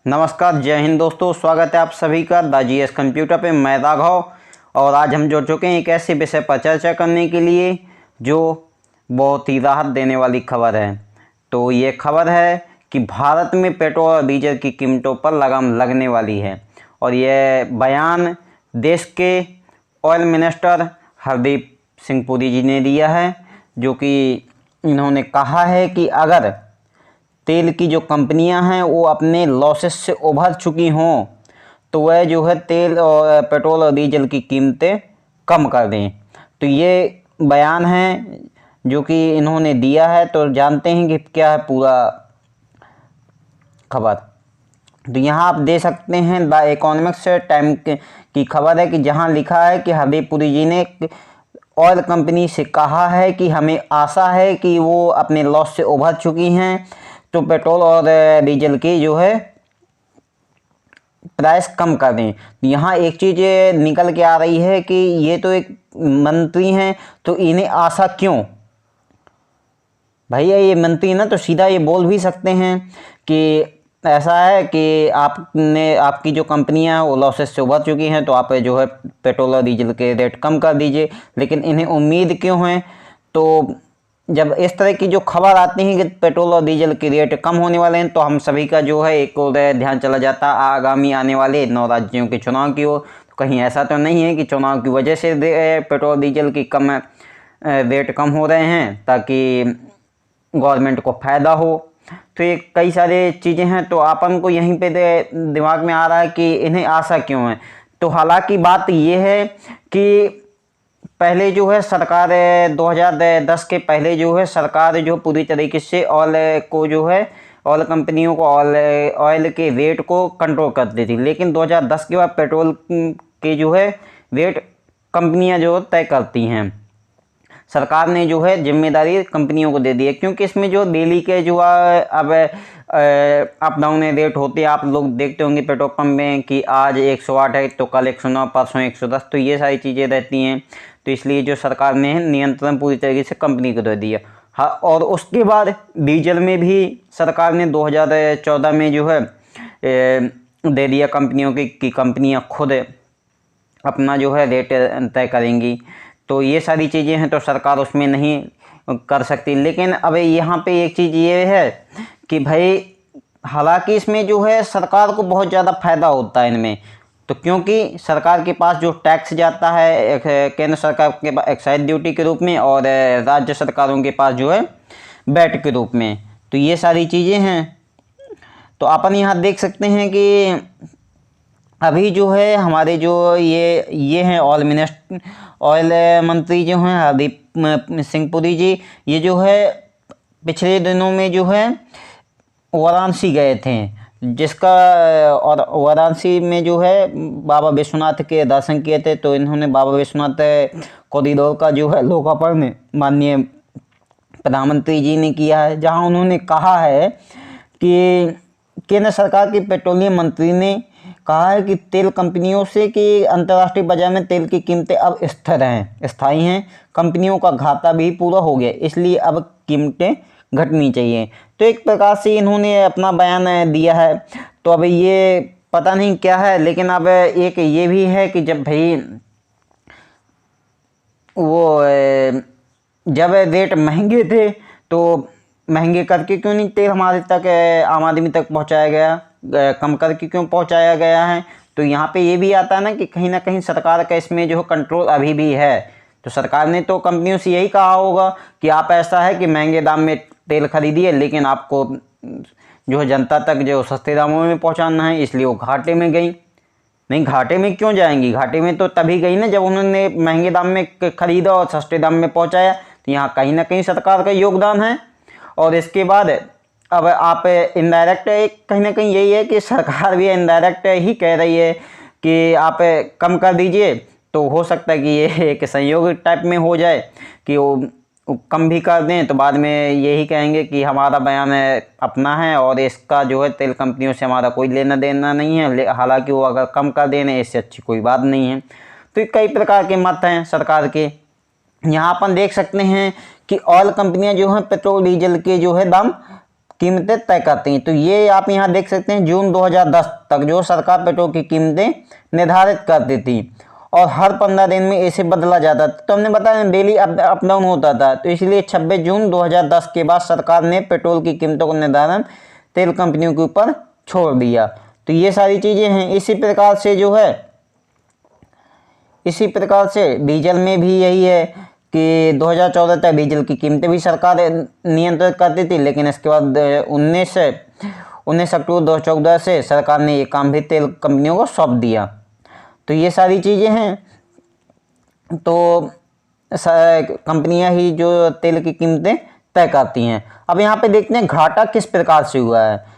नमस्कार, जय हिंद दोस्तों। स्वागत है आप सभी का द जीएस कंप्यूटर पे। मैं राघव और आज हम जुड़ चुके हैं एक ऐसे विषय पर चर्चा करने के लिए जो बहुत ही राहत देने वाली खबर है। तो ये खबर है कि भारत में पेट्रोल और डीजल की कीमतों पर लगाम लगने वाली है और ये बयान देश के ऑयल मिनिस्टर हरदीप सिंह पुरी जी ने दिया है, जो कि इन्होंने कहा है कि अगर तेल की जो कंपनियां हैं वो अपने लॉसेस से उभर चुकी हों तो वह जो है तेल और पेट्रोल और डीजल की कीमतें कम कर दें। तो ये बयान है जो कि इन्होंने दिया है। तो जानते हैं कि क्या है पूरा खबर। तो यहाँ आप दे सकते हैं द इकोनॉमिक्स टाइम की खबर है कि जहाँ लिखा है कि हरदीप पुरी जी ने ऑयल कंपनी से कहा है कि हमें आशा है कि वो अपने लॉस से उभर चुकी हैं, तो पेट्रोल और डीजल की जो है प्राइस कम कर दें। यहाँ एक चीज़ निकल के आ रही है कि ये तो एक मंत्री हैं, तो इन्हें आशा क्यों? भैया ये मंत्री ना तो सीधा ये बोल भी सकते हैं कि ऐसा है कि आपकी जो कंपनियां हैं वो लॉसेस से उभर चुकी हैं, तो आप जो है पेट्रोल और डीजल के रेट कम कर दीजिए। लेकिन इन्हें उम्मीद क्यों है? तो जब इस तरह की जो खबर आती है कि पेट्रोल और डीजल के रेट कम होने वाले हैं, तो हम सभी का जो है एक और ध्यान चला जाता है आगामी आने वाले 9 राज्यों के चुनाव की ओर। तो कहीं ऐसा तो नहीं है कि चुनाव की वजह से पेट्रोल डीजल की रेट कम हो रहे हैं ताकि गवर्नमेंट को फ़ायदा हो? तो ये कई सारे चीज़ें हैं। तो अपन को यहीं पे दिमाग में आ रहा है कि इन्हें आशा क्यों है। तो हालांकि बात ये है कि पहले जो है सरकार 2010 के पहले जो है सरकार जो पूरी तरीके से ऑयल को जो है ऑयल कंपनियों को ऑयल के रेट को कंट्रोल करती थी। लेकिन 2010 के बाद पेट्रोल के जो है रेट कंपनियां जो तय करती हैं। सरकार ने जो है जिम्मेदारी कंपनियों को दे दी है, क्योंकि इसमें जो डेली के जो अब अप डाउन रेट होते हैं। आप लोग देखते होंगे पेट्रोल पंप में कि आज 108 है तो कल 109, परसों 110। तो ये सारी चीज़ें रहती हैं। तो इसलिए जो सरकार ने नियंत्रण पूरी तरीके से कंपनी को दे दिया। हाँ, और उसके बाद डीजल में भी सरकार ने 2014 में जो है दे दिया कंपनियों की कंपनियां खुद अपना जो है रेट तय करेंगी। तो ये सारी चीज़ें हैं, तो सरकार उसमें नहीं कर सकती। लेकिन अब यहाँ पे एक चीज़ ये है कि भाई हालांकि इसमें जो है सरकार को बहुत ज़्यादा फायदा होता है इनमें। तो क्योंकि सरकार के पास जो टैक्स जाता है केंद्र सरकार के पास एक्साइज ड्यूटी के रूप में और राज्य सरकारों के पास जो है वैट के रूप में, तो ये सारी चीज़ें हैं। तो अपन यहाँ देख सकते हैं कि अभी जो है हमारे जो ये हैं ऑयल मंत्री जो हैं हरदीप सिंह पुरी जी, ये जो है पिछले दिनों में जो है वाराणसी गए थे, जिसका और वाराणसी में जो है बाबा विश्वनाथ के दर्शन किए थे। तो इन्होंने बाबा विश्वनाथ कॉरिडोर का जो है लोकार्पण माननीय प्रधानमंत्री जी ने किया है, जहां उन्होंने कहा है कि केंद्र सरकार के पेट्रोलियम मंत्री ने कहा है कि तेल कंपनियों से कि अंतर्राष्ट्रीय बाजार में तेल की कीमतें अब स्थिर हैं, स्थायी हैं। कंपनियों का घाटा भी पूरा हो गया, इसलिए अब कीमतें घटनी चाहिए। तो एक प्रकार से इन्होंने अपना बयान दिया है। तो अब ये पता नहीं क्या है, लेकिन अब एक ये भी है कि जब भाई वो जब रेट महंगे थे तो महंगे करके क्यों नहीं तेल हमारे तक आम आदमी तक पहुंचाया गया, कम करके क्यों पहुंचाया गया है? तो यहाँ पे ये भी आता है ना कि कहीं ना कहीं सरकार का इसमें जो कंट्रोल अभी भी है। तो सरकार ने तो कंपनियों से यही कहा होगा कि आप ऐसा है कि महंगे दाम में तेल खरीदिए, लेकिन आपको जो है जनता तक जो सस्ते दामों में पहुँचाना है, इसलिए वो घाटे में गई। नहीं, घाटे में क्यों जाएंगी? घाटे में तो तभी गई ना जब उन्होंने महंगे दाम में खरीदा और सस्ते दाम में पहुँचाया। तो यहाँ कहीं ना कहीं सरकार का योगदान है। और इसके बाद अब आप इनडायरेक्ट कहीं ना कहीं यही है कि सरकार भी इनडायरेक्ट ही कह रही है कि आप कम कर दीजिए। तो हो सकता है कि ये एक संयोग टाइप में हो जाए कि वो कम भी कर दें, तो बाद में यही कहेंगे कि हमारा बयान अपना है और इसका जो है तेल कंपनियों से हमारा कोई लेना देना नहीं है। हालांकि वो अगर कम कर देने इससे अच्छी कोई बात नहीं है। तो कई प्रकार के मत हैं सरकार के। यहाँ अपन देख सकते हैं कि ऑयल कंपनियां जो हैं पेट्रोल डीजल के जो है दाम कीमतें तय करती हैं। तो ये आप यहाँ देख सकते हैं जून 2010 तक जो सरकार पेट्रोल की कीमतें निर्धारित करती थी और हर 15 दिन में इसे बदला जाता था। तो हमने बताया डेली अप डाउन होता था। तो इसलिए 26 जून 2010 के बाद सरकार ने पेट्रोल की कीमतों का निर्धारण तेल कंपनियों के ऊपर छोड़ दिया। तो ये सारी चीज़ें हैं। इसी प्रकार से डीजल में भी यही है कि 2014 तक डीजल की कीमतें भी सरकार नियंत्रित करती थी, लेकिन इसके बाद 19 अक्टूबर 2014 से सरकार ने ये काम भी तेल कंपनियों को सौंप दिया। तो ये सारी चीज़ें हैं। तो कंपनियां ही जो तेल की कीमतें तय करती हैं। अब यहाँ पे देखते हैं घाटा किस प्रकार से हुआ है।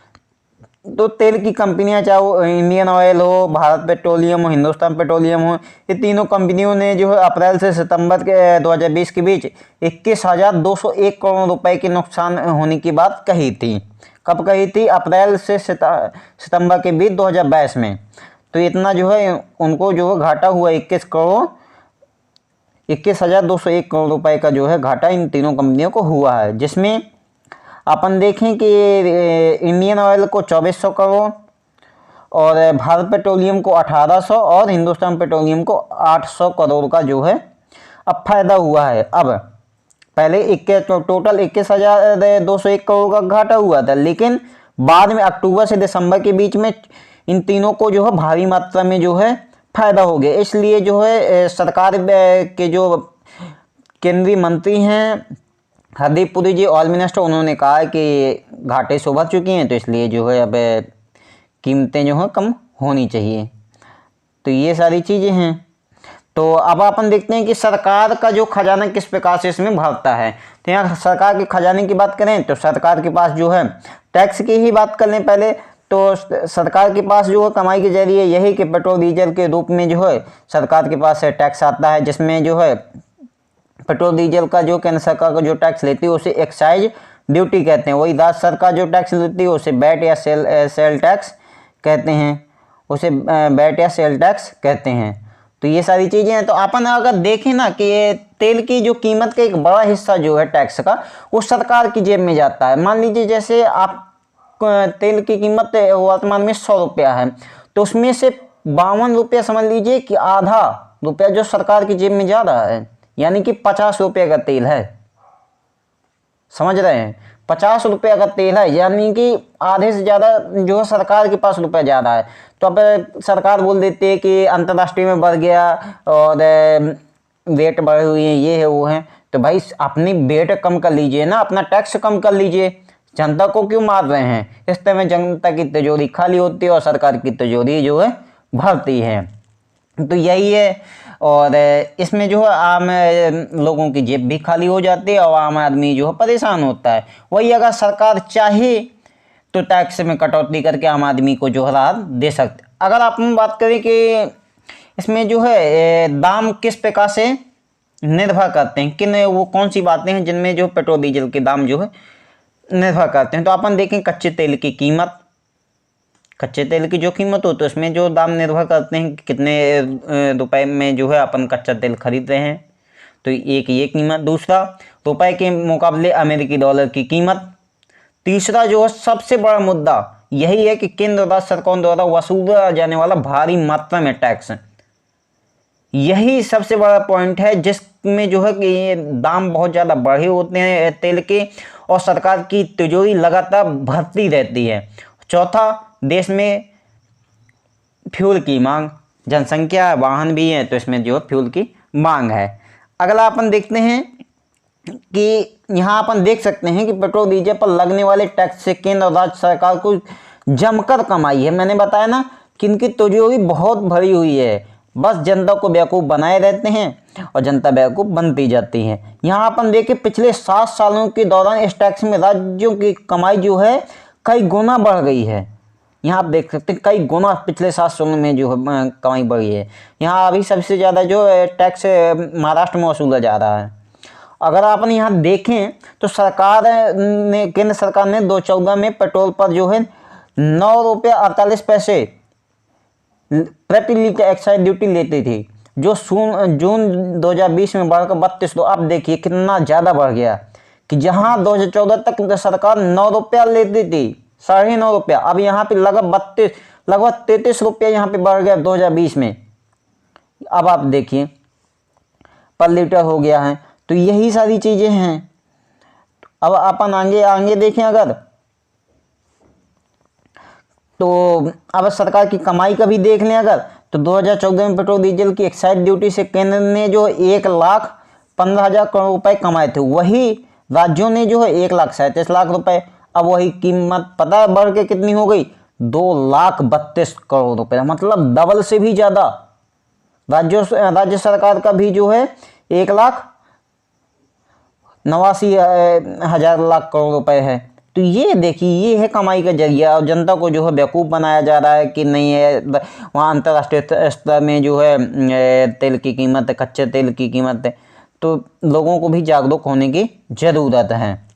तो तेल की कंपनियां, चाहे वो इंडियन ऑयल हो, भारत पेट्रोलियम हो, हिंदुस्तान पेट्रोलियम हो, ये तीनों कंपनियों ने जो है अप्रैल से सितंबर के 2020 के बीच 21,201 करोड़ रुपए के नुकसान होने की बात कही थी। कब कही थी? अप्रैल से सितंबर के बीच 2022 में। तो इतना जो है उनको जो है घाटा हुआ 21,201 करोड़ रुपए का जो है घाटा इन तीनों कंपनियों को हुआ है, जिसमें अपन देखें कि इंडियन ऑयल को 2400 करोड़ और भारत पेट्रोलियम को 1800 और हिंदुस्तान पेट्रोलियम को 800 करोड़ का जो है अब फायदा हुआ है। अब पहले टोटल 21,201 करोड़ का घाटा हुआ था, लेकिन बाद में अक्टूबर से दिसंबर के बीच में इन तीनों को जो है भारी मात्रा में जो है फायदा हो गया। इसलिए जो है सरकार के जो केंद्रीय मंत्री हैं हरदीप पुरी जी, ऑयल मिनिस्टर, उन्होंने कहा है कि घाटे से उभर चुकी हैं, तो इसलिए जो है अब कीमतें जो हैं कम होनी चाहिए। तो ये सारी चीज़ें हैं। तो अब अपन देखते हैं कि सरकार का जो खजाना किस प्रकार से इसमें भरता है। तो यहाँ सरकार के खजाने की बात करें तो सरकार के पास जो है टैक्स की ही बात कर लें पहले, तो सरकार के पास जो है कमाई के जरिए यही कि पेट्रोल डीजल के रूप में जो है सरकार के पास टैक्स आता है, जिसमें जो है पेट्रोल डीजल का जो केंद्र सरकार का जो टैक्स लेती है उसे एक्साइज ड्यूटी कहते हैं। वही राज्य सरकार जो टैक्स लेती है उसे बैट या सेल टैक्स कहते हैं। तो ये सारी चीज़ें हैं। तो अपन अगर देखें ना कि तेल की जो कीमत का एक बड़ा हिस्सा जो है टैक्स का वो सरकार की जेब में जाता है। मान लीजिए जैसे आप तेल की कीमत वर्तमान में 100 रुपया है, तो उसमें से 52 रुपया समझ लीजिए कि आधा रुपया जो सरकार की जेब में जा रहा है, यानी कि 50 रुपये का तेल है। समझ रहे हैं? 50 रुपये का तेल है, यानी कि आधे से ज़्यादा जो है सरकार के पास रुपया जा रहा है। तो अब सरकार बोल देती है कि अंतर्राष्ट्रीय में बढ़ गया और वेट बढ़े हुए हैं, ये है वो है। तो भाई अपनी वेट कम कर लीजिए ना, अपना टैक्स कम कर लीजिए। जनता को क्यों मार रहे हैं? इस तरह में जनता की तिजोरी खाली होती है और सरकार की तिजोरी जो है भरती है। तो यही है। और इसमें जो है आम लोगों की जेब भी खाली हो जाती है और आम आदमी जो है परेशान होता है। वही अगर सरकार चाहे तो टैक्स में कटौती करके आम आदमी को जो है राहत दे सकते। अगर आप बात करें कि इसमें जो है दाम किस प्रकार से निर्भर करते हैं, किन वो कौन सी बातें हैं जिनमें जो पेट्रोल डीजल के दाम जो है निर्भर करते हैं। तो अपन देखें कच्चे तेल की कीमत, कच्चे तेल की जो कीमत हो तो इसमें जो दाम निर्भर करते हैं कि कितने रुपए में जो है अपन कच्चा तेल खरीद रहे हैं, तो एक ये कीमत। दूसरा, रुपए के मुकाबले अमेरिकी डॉलर की कीमत। तीसरा जो है सबसे बड़ा मुद्दा यही है कि केंद्र राज्य सरकारों द्वारा वसूला जाने वाला भारी मात्रा में टैक्स, यही सबसे बड़ा पॉइंट है जिसमें जो है कि ये दाम बहुत ज़्यादा बढ़े होते हैं तेल के और सरकार की तिजोरी लगातार भरती रहती है। चौथा, देश में फ्यूल की मांग, जनसंख्या वाहन भी है तो इसमें जो फ्यूल की मांग है। अगला अपन देखते हैं कि यहाँ अपन देख सकते हैं कि पेट्रोल डीजल पर लगने वाले टैक्स से केंद्र और राज्य सरकार को जमकर कमाई है। मैंने बताया ना कि इनकी तिजोरी बहुत भरी हुई है, बस जनता को बेवकूफ़ बनाए रहते हैं और जनता बेवकूफ़ बनती जाती है। यहाँ अपन देखें पिछले 7 सालों के दौरान इस टैक्स में राज्यों की कमाई जो है कई गुना बढ़ गई है। यहाँ आप देख सकते हैं कई गुना पिछले 7 सालों में जो है कमाई बढ़ी है। यहाँ अभी सबसे ज़्यादा जो टैक्स महाराष्ट्र में वसूला जा रहा है। अगर अपन यहाँ देखें तो केंद्र सरकार ने 2014 में पेट्रोल पर जो है 9.48 प्रति लीटर एक्साइज ड्यूटी लेती थी, जो जून 2020 में बढ़कर 32। तो अब देखिए कितना ज़्यादा बढ़ गया कि जहां 2014 तक सरकार 9 रुपया लेती थी, 9.5 रुपया, अब यहाँ पे लगभग 33 रुपया यहाँ पे बढ़ गया 2020 में। अब आप देखिए पर लीटर हो गया है। तो यही सारी चीजें हैं। अब अपन आगे देखें अगर, तो अब सरकार की कमाई का भी देख लें अगर, तो 2014 में पेट्रोल डीजल की एक्साइज ड्यूटी से केंद्र ने जो 1,15,000 करोड़ रुपए कमाए थे, वही राज्यों ने जो है 1,37,00,000 रुपए। अब वही कीमत पता है बढ़ के कितनी हो गई, 2,32,00,000 करोड़ रुपए, मतलब डबल से भी ज्यादा। राज्य सरकार का भी जो है 1,89,000 करोड़ रुपए है। तो ये देखिए, ये है कमाई का जरिया। और जनता को जो है बेवकूफ़ बनाया जा रहा है कि नहीं है, वहाँ अंतर्राष्ट्रीय स्तर में जो है तेल की कीमत, कच्चे तेल की कीमत है। तो लोगों को भी जागरूक होने की ज़रूरत है।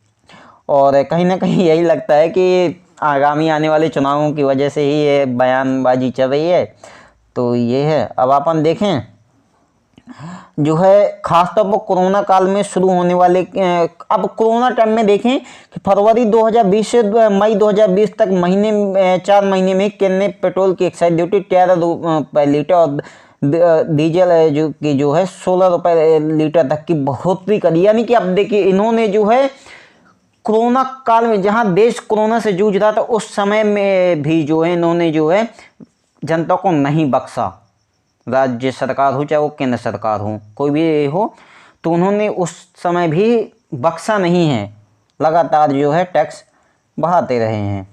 और कहीं ना कहीं यही लगता है कि आगामी आने वाले चुनावों की वजह से ही ये बयानबाजी चल रही है। तो ये है। अब अपन देखें जो है खासतौर पर कोरोना काल में शुरू होने वाले, अब कोरोना टाइम में देखें कि फरवरी 2020 से मई 2020 तक 4 महीने में केंद्र ने पेट्रोल की एक्साइज ड्यूटी 13 रुपये लीटर और डीजल जो है 16 रुपये लीटर तक की बढ़ोतरी करी। यानी कि अब देखिए इन्होंने जो है कोरोना काल में, जहां देश कोरोना से जूझ रहा था, उस समय में भी जो है इन्होंने जो है जनता को नहीं बख्शा। राज्य सरकार हो चाहे वो केंद्र सरकार हो, कोई भी हो, तो उन्होंने उस समय भी बख्शा नहीं है, लगातार जो है टैक्स बढ़ाते रहे हैं।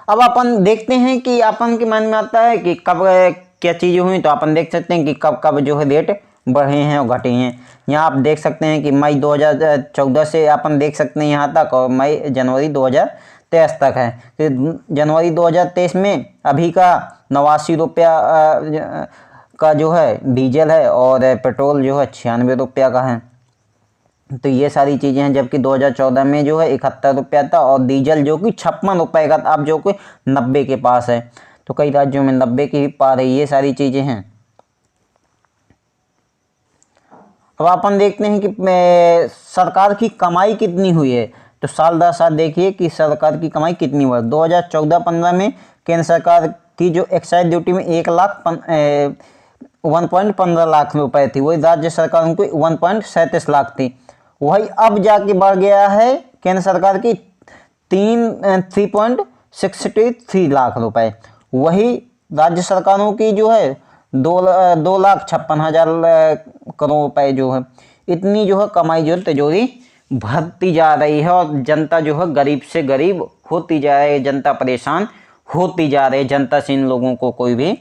अब अपन देखते हैं कि अपन के मन में आता है कि कब क्या चीज़ें हुई, तो अपन देख सकते हैं कि कब कब जो है रेट बढ़े हैं और घटे हैं। यहाँ आप देख सकते हैं कि मई 2014 से अपन देख सकते हैं यहाँ तक, और जनवरी 2023 तक है। तो जनवरी 2023 में अभी का 89 रुपया का जो है डीजल है, और पेट्रोल जो है 96 रुपया का है। तो ये सारी चीज़ें हैं। जबकि 2014 में जो है 71 रुपया था, और डीजल जो कि 56 रुपये का, अब जो कि 90 के पास है। तो कई राज्यों में 90 की भी पार है। ये सारी चीज़ें हैं। अब अपन देखते हैं कि सरकार की कमाई कितनी हुई है। तो साल दर साल देखिए कि सरकार की कमाई कितनी हुई। 2014-15 में केंद्र सरकार की जो एक्साइज ड्यूटी में 1,15 लाख रुपए थी, वही राज्य सरकार उनको 1.37 लाख थी। वही अब जाके बढ़ गया है केंद्र सरकार की 3.63 लाख रुपए। वही राज्य सरकारों की जो है 2,56,000 करोड़ रुपए जो है, इतनी जो है कमाई जो है तिजोरी भरती जा रही है। और जनता जो है गरीब से गरीब होती जा रही है, जनता परेशान होती जा रही है। जनता से इन लोगों को कोई भी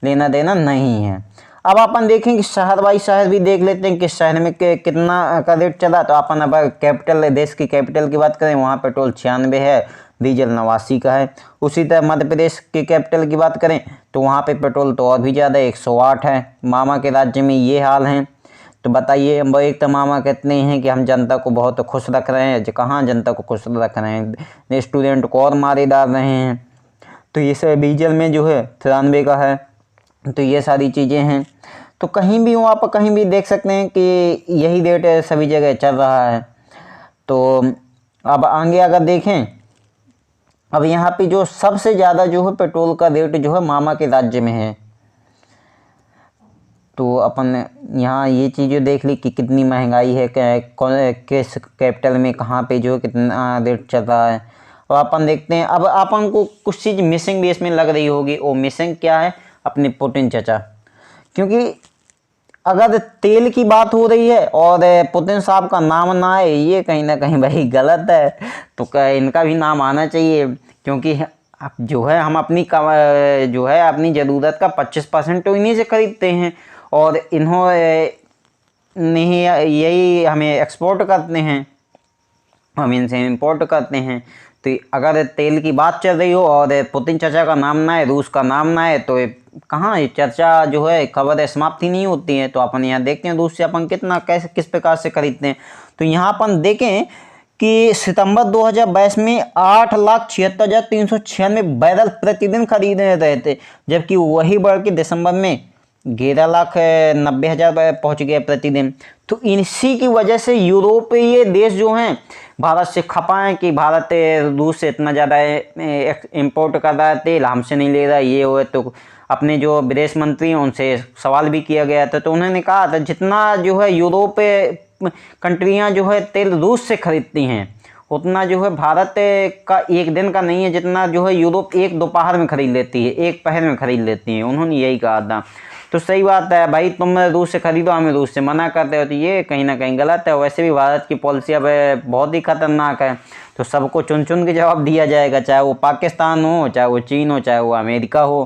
लेना देना नहीं है। अब अपन देखें कि शहर बाई शहर भी देख लेते हैं कि शहर में कितना का रेट चला। तो अपन अब कैपिटल, देश की कैपिटल की बात करें, वहाँ पेट्रोल 96 है, डीजल 89 का है। उसी तरह मध्य प्रदेश की कैपिटल की बात करें तो वहाँ पे पेट्रोल तो और भी ज़्यादा 108 है। मामा के राज्य में ये हाल है। तो बताइए, हम एक तो मामा कहते हैं कि हम जनता को बहुत खुश रख रहे हैं, कहाँ जनता को खुश रख रहे हैं, स्टूडेंट को और मारे डाल रहे हैं। तो ये सब डीजल में जो है 93 का है। तो ये सारी चीज़ें हैं। तो कहीं भी हो, आप कहीं भी देख सकते हैं कि यही रेट सभी जगह चल रहा है। तो अब आगे अगर देखें, अब यहाँ पे जो सबसे ज़्यादा जो है पेट्रोल का रेट जो है मामा के राज्य में है। तो अपन यहाँ ये चीज़ें देख ली कि कितनी महंगाई है, किस कैपिटल में कहाँ पे जो कितना रेट चल रहा है। और अपन देखते हैं, अब अपन को कुछ चीज़ मिसिंग भी इसमें लग रही होगी। वो मिसिंग क्या है? अपने पुतिन चाचा। क्योंकि अगर तेल की बात हो रही है और पुतिन साहब का नाम ना आए, ये कहीं ना कहीं भाई गलत है। तो इनका भी नाम आना चाहिए, क्योंकि अब जो है हम अपनी जो है अपनी ज़रूरत का 25% तो इन्हीं से खरीदते हैं, और इन्होंने यही हमें एक्सपोर्ट करते हैं, हम इनसे इंपोर्ट करते हैं। तो अगर तेल की बात चल रही हो और पुतिन चाचा का नाम ना है, रूस का नाम ना है, तो कहाँ ये चर्चा जो है खबर समाप्ति नहीं होती है। तो अपन यहाँ देखते हैं रूस से अपन कितना कैसे किस प्रकार से खरीदते हैं। तो यहाँ अपन देखें कि सितंबर 2022 में 8,76,396 बैरल प्रतिदिन खरीदे रहे थे, जबकि वही बढ़ के दिसंबर में 11,90,000 पहुँच गया प्रतिदिन। तो इसी की वजह से यूरोपीय देश जो हैं भारत से खपा है कि भारत रूस से इतना ज़्यादा इम्पोर्ट कर रहा है तेल, हमसे नहीं ले रहा ये हो। तो अपने जो विदेश मंत्री हैं उनसे सवाल भी किया गया था, तो उन्होंने कहा था जितना जो है यूरोप कंट्रियां जो है तेल रूस से खरीदती हैं उतना जो है भारत का एक दिन का नहीं है जितना जो है यूरोप एक दोपहर में खरीद लेती है, एक पहर में खरीद लेती है। उन्होंने यही कहा था। तो सही बात है भाई, तुम रूस से खरीदो, हमें रूस से मना करते हो, तो ये कहीं ना कहीं गलत है। वैसे भी भारत की पॉलिसी अब बहुत ही खतरनाक है, तो सबको चुन चुन के जवाब दिया जाएगा, चाहे वो पाकिस्तान हो, चाहे वो चीन हो, चाहे वो अमेरिका हो।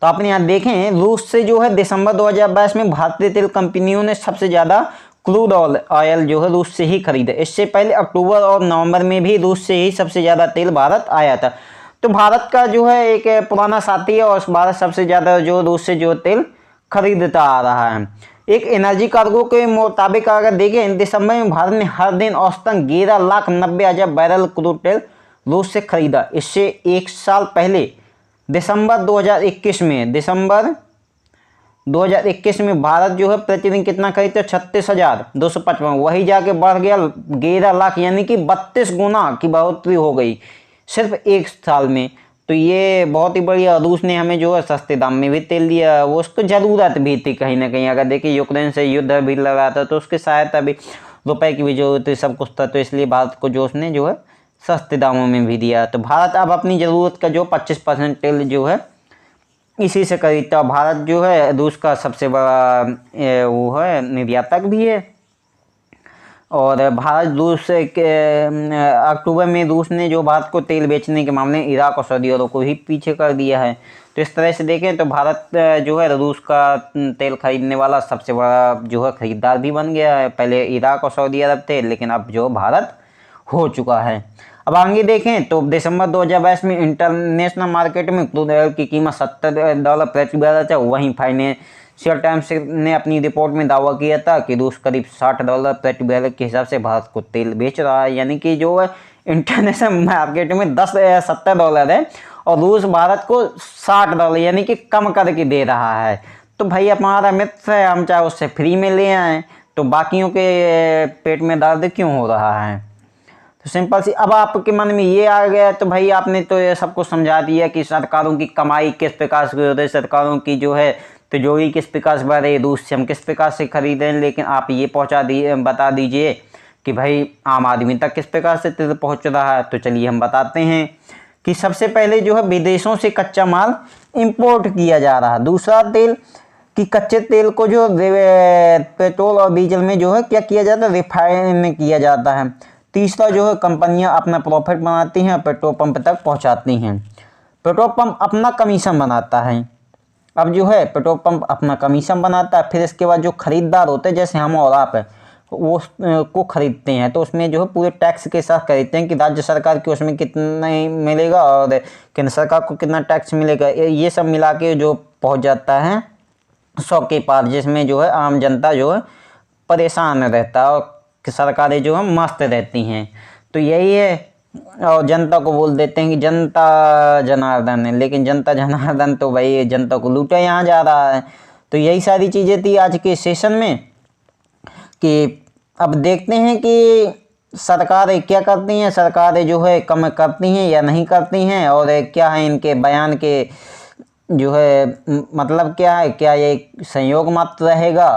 तो आपने यहाँ देखें रूस से जो है दिसंबर 2022 में भारतीय तेल कंपनियों ने सबसे ज़्यादा क्रूड ऑयल जो है रूस से ही खरीदा। इससे पहले अक्टूबर और नवंबर में भी रूस से ही सबसे ज़्यादा तेल भारत आया था। तो भारत का जो है एक पुराना साथी है और भारत सबसे ज़्यादा जो रूस से जो तेल खरीदता आ रहा है। एक एनर्जी कार्गो के मुताबिक अगर देखें दिसंबर में भारत ने हर दिन औसतन 11,90,000 बैरल क्रूड तेल रूस से खरीदा। इससे एक साल पहले दिसंबर 2021 में भारत जो है प्रतिदिन कितना खरीदते 36,255, वही जाके बढ़ गया 11 लाख, यानी कि 32 गुना की बढ़ोतरी हो गई सिर्फ एक साल में। तो ये बहुत ही बढ़िया। रूस ने हमें जो है सस्ते दाम में भी तेल दिया, वो उसको ज़रूरत भी थी कहीं ना कहीं। अगर देखिए यूक्रेन से युद्ध भी लगा था तो उसकी सहायता भी, रुपए की भी जरूरत थी, सब कुछ था, तो इसलिए भारत को जो उसने जो है सस्ते दामों में भी दिया। तो भारत अब अपनी ज़रूरत का जो 25% तेल जो है इसी से खरीदता है। भारत जो है रूस का सबसे बड़ा वो है निर्यातक भी है। और भारत रूस अक्टूबर में रूस ने जो भारत को तेल बेचने के मामले में इराक और सऊदी अरब को ही पीछे कर दिया है। तो इस तरह से देखें तो भारत जो है रूस का तेल खरीदने वाला सबसे बड़ा जो है खरीदार भी बन गया है। पहले इराक और सऊदी अरब थे, लेकिन अब जो भारत हो चुका है। अब आगे देखें तो दिसंबर 2022 में इंटरनेशनल मार्केट में क्रूड ऑयल की कीमत $70 प्रति बैरल है। वहीं फाइनेंशियल टाइम्स ने अपनी रिपोर्ट में दावा किया था कि रूस करीब $60 प्रति बैरल के हिसाब से भारत को तेल बेच रहा है, यानी कि जो है इंटरनेशनल मार्केट में $70 है और रूस भारत को $60 यानी कि कम करके दे रहा है। तो भाई हमारा मित्र है, हम चाहे उससे फ्री में ले आएँ, तो बाकियों के पेट में दर्द क्यों हो रहा है। तो सिंपल सी अब आपके मन में ये आ गया, तो भाई आपने तो ये सबको समझा दिया कि सरकारों की कमाई किस प्रकार से होती है, सरकारों की जो है तिजोरी किस प्रकार से बढ़े, रूस से हम किस प्रकार से खरीदें। लेकिन आप ये बता दीजिए कि भाई आम आदमी तक किस प्रकार से तेल पहुँच रहा है। तो चलिए हम बताते हैं कि सबसे पहले जो है विदेशों से कच्चा माल इम्पोर्ट किया जा रहा है। दूसरा तेल कि कच्चे तेल को जो पेट्रोल और डीजल में जो है क्या किया जाता है, रिफाइन किया जाता है। तीसरा जो है कंपनियां अपना प्रॉफिट बनाती हैं, पेट्रोल पंप तक पहुंचाती हैं। पेट्रोल पंप अपना कमीशन बनाता है। अब जो है पेट्रोल पंप अपना कमीशन बनाता है, फिर इसके बाद जो खरीदार होते हैं जैसे हम और आप हैं वो को खरीदते हैं, तो उसमें जो है पूरे टैक्स के साथ खरीदते हैं कि राज्य सरकार की उसमें कितना मिलेगा और केंद्र सरकार को कितना टैक्स मिलेगा। ये सब मिला के जो पहुँच जाता है 100 के पार, जिसमें जो है आम जनता जो है परेशान रहता है और सरकारें जो है मस्त रहती हैं। तो यही है, और जनता को बोल देते हैं कि जनता जनार्दन है, लेकिन जनता जनार्दन तो भाई जनता को लूटा यहाँ जा रहा है। तो यही सारी चीज़ें थी आज के सेशन में कि अब देखते हैं कि सरकारें क्या करती हैं, सरकारें जो है कम करती हैं या नहीं करती हैं, और क्या है इनके बयान के जो है मतलब क्या है, क्या ये संयोग मात्र रहेगा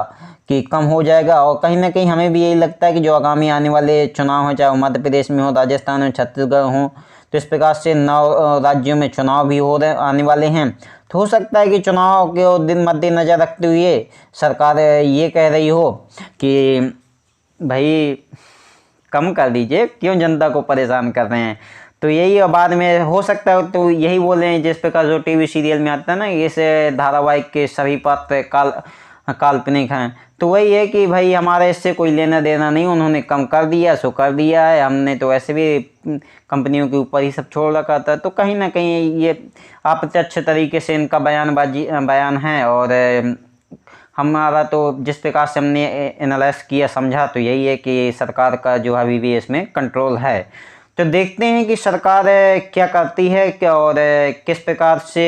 कि कम हो जाएगा। और कहीं ना कहीं हमें भी यही लगता है कि जो आगामी आने वाले चुनाव हो, चाहे मध्य प्रदेश में हो, राजस्थान हो, छत्तीसगढ़ हो, तो इस प्रकार से 9 राज्यों में चुनाव भी आने वाले हैं। तो हो सकता है कि चुनाव के दिन मद्देनज़र रखते हुए सरकार ये कह रही हो कि भाई कम कर दीजिए, क्यों जनता को परेशान कर रहे हैं। तो यही बाद में हो सकता है तो यही बोल रहे हैं, जिस प्रकार जो टीवी सीरियल में आता है ना, इस धारावाहिक के सभी पात्र काल्पनिक हैं। तो वही है कि भाई हमारे इससे कोई लेना देना नहीं, उन्होंने कम कर दिया सो कर दिया है, हमने तो ऐसे भी कंपनियों के ऊपर ही सब छोड़ रखा था। तो कहीं ना कहीं ये अप्रत्यक्ष तरीके से इनका बयान है। और हमारा तो जिस प्रकार से हमने एनालाइज किया, समझा, तो यही है कि सरकार का जो अभी भी इसमें कंट्रोल है। तो देखते हैं कि सरकार क्या करती है क्या और किस प्रकार से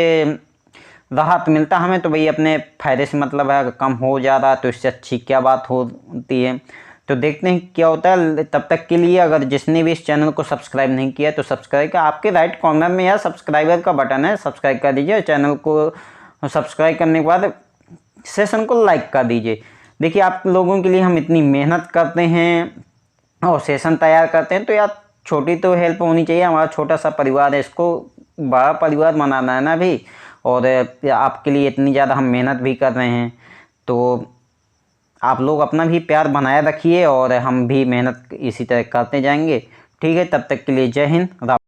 राहत मिलता हमें तो भाई अपने फ़ायदे से मतलब है, अगर कम हो जा रहा तो इससे अच्छी क्या बात होती है। तो देखते हैं क्या होता है। तब तक के लिए अगर जिसने भी इस चैनल को सब्सक्राइब नहीं किया तो सब्सक्राइब का आपके राइट कॉर्नर में यार सब्सक्राइबर का बटन है, सब्सक्राइब कर दीजिए। चैनल को सब्सक्राइब करने के बाद सेशन को लाइक कर दीजिए। देखिए आप लोगों के लिए हम इतनी मेहनत करते हैं और सेशन तैयार करते हैं, तो यार छोटी तो हेल्प होनी चाहिए। हमारा छोटा सा परिवार है, इसको बड़ा परिवार बनाना है ना भी, और आपके लिए इतनी ज़्यादा हम मेहनत भी कर रहे हैं। तो आप लोग अपना भी प्यार बनाए रखिए और हम भी मेहनत इसी तरह करते जाएंगे। ठीक है, तब तक के लिए जय हिंद।